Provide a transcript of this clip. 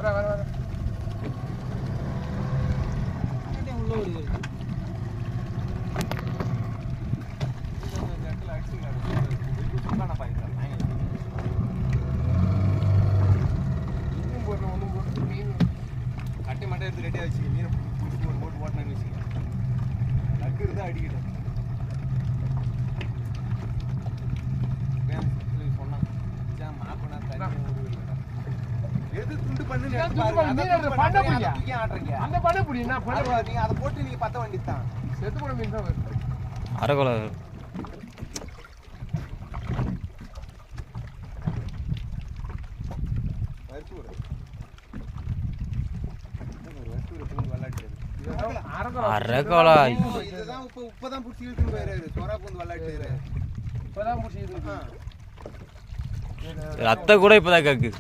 கட்டை மட்டும் எடுத்து ரெடியாக வச்சு மீனை பிடிச்சி ஒரு போட்டு ஓட்டினான்னு வச்சுக்க லக்கு இருந்தால் அடிக்கிட்டோம் சொன்னான் மாப்பினா தண்ணி எது துண்டு பண்ணு ஆடுறீங்க அந்த பண்ண புரியும் நீங்க அதை போட்டு நீங்க பத்த வேண்டியதுதான் செத்து போன மீன் தான் வருது அரைக்கொலை அரைக்கொலை இதுதான் இப்பதான் பிடிச்சி இழுத்துன்னு போயிடுறாரு சொரா பூந்து விளையாட்டு இப்பதான் பிடிச்சி ரத்த கூட இப்பதான் கேக்குது